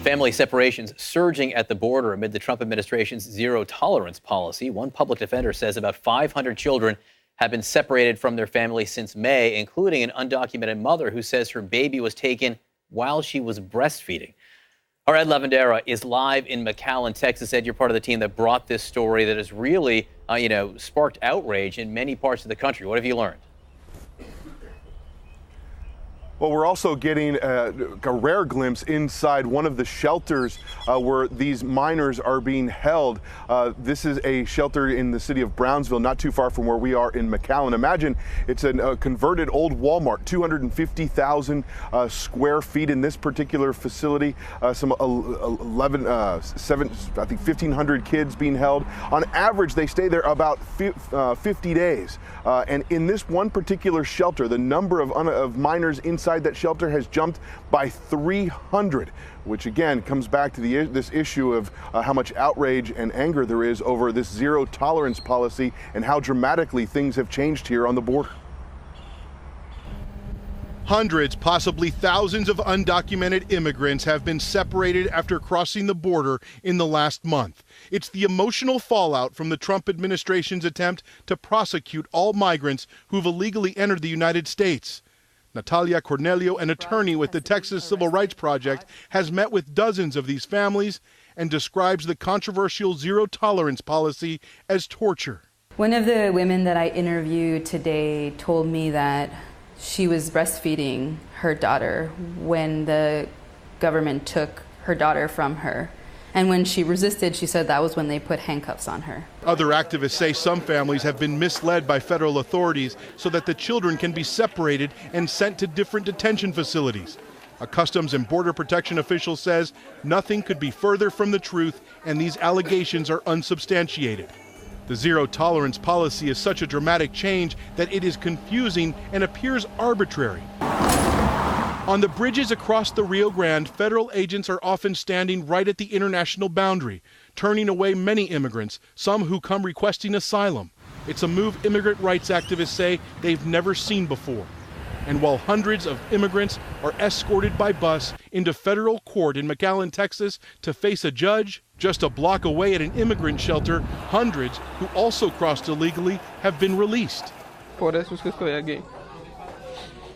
Family separations surging at the border amid the Trump administration's zero-tolerance policy. One public defender says about 500 children have been separated from their family since May, including an undocumented mother who says her baby was taken while she was breastfeeding. Our Ed Lavandera is live in McAllen, Texas. Ed, you're part of the team that brought this story that has really, sparked outrage in many parts of the country. What have you learned? Well, we're also getting a rare glimpse inside one of the shelters where these minors are being held. This is a shelter in the city of Brownsville, not too far from where we are in McAllen. Imagine it's a converted old Walmart, 250,000 square feet in this particular facility. Some 1,500 kids being held. On average, they stay there about 50 days. And in this one particular shelter, the number of minors inside that shelter has jumped by 300, which again comes back to this issue of how much outrage and anger there is over this zero tolerance policy and how dramatically things have changed here on the border. Hundreds, possibly thousands of undocumented immigrants have been separated after crossing the border in the last month. It's the emotional fallout from the Trump administration's attempt to prosecute all migrants who've illegally entered the United States. Natalia Cornelio, an attorney with the Texas Civil Rights Project, has met with dozens of these families and describes the controversial zero-tolerance policy as torture. One of the women that I interviewed today told me that she was breastfeeding her daughter when the government took her daughter from her. And when she resisted, she said that was when they put handcuffs on her. Other activists say some families have been misled by federal authorities so that the children can be separated and sent to different detention facilities. A Customs and Border Protection official says nothing could be further from the truth, and these allegations are unsubstantiated. The zero-tolerance policy is such a dramatic change that it is confusing and appears arbitrary. On the bridges across the Rio Grande, federal agents are often standing right at the international boundary, turning away many immigrants, some who come requesting asylum. It's a move immigrant rights activists say they've never seen before. And while hundreds of immigrants are escorted by bus into federal court in McAllen, Texas, to face a judge, just a block away at an immigrant shelter, hundreds who also crossed illegally have been released. Por eso es que estoy aquí.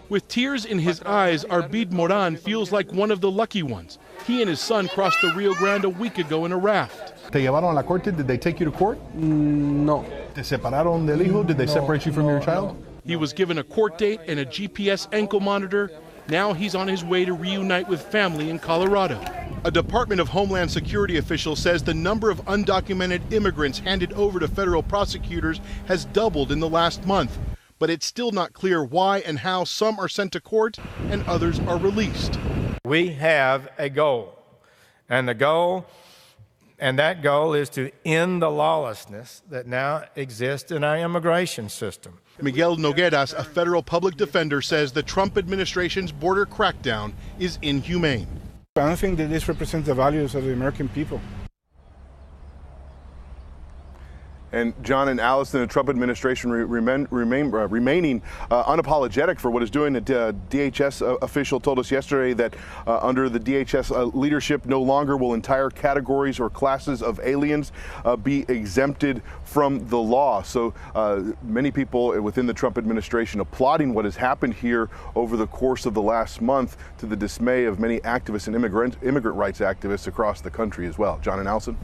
With tears in his eyes, Arbid Moran feels like one of the lucky ones. He and his son crossed the Rio Grande a week ago in a raft. ¿Te llevaron a la corte? Did they take you to court? No. ¿Te separaron del hijo? Did they separate you from your child? He was given a court date and a GPS ankle monitor. Now he's on his way to reunite with family in Colorado. A Department of Homeland Security official says the number of undocumented immigrants handed over to federal prosecutors has doubled in the last month. But it's still not clear why and how some are sent to court and others are released. We have a goal, and that goal is to end the lawlessness that now exists in our immigration system. Miguel Nogueras, a federal public defender, says the Trump administration's border crackdown is inhumane. I don't think that this represents the values of the American people. And John and Allison, the Trump administration remaining unapologetic for what it's doing. A DHS official told us yesterday that under the DHS leadership, no longer will entire categories or classes of aliens be exempted from the law. So many people within the Trump administration applauding what has happened here over the course of the last month, to the dismay of many activists and immigrant rights activists across the country as well. John and Allison.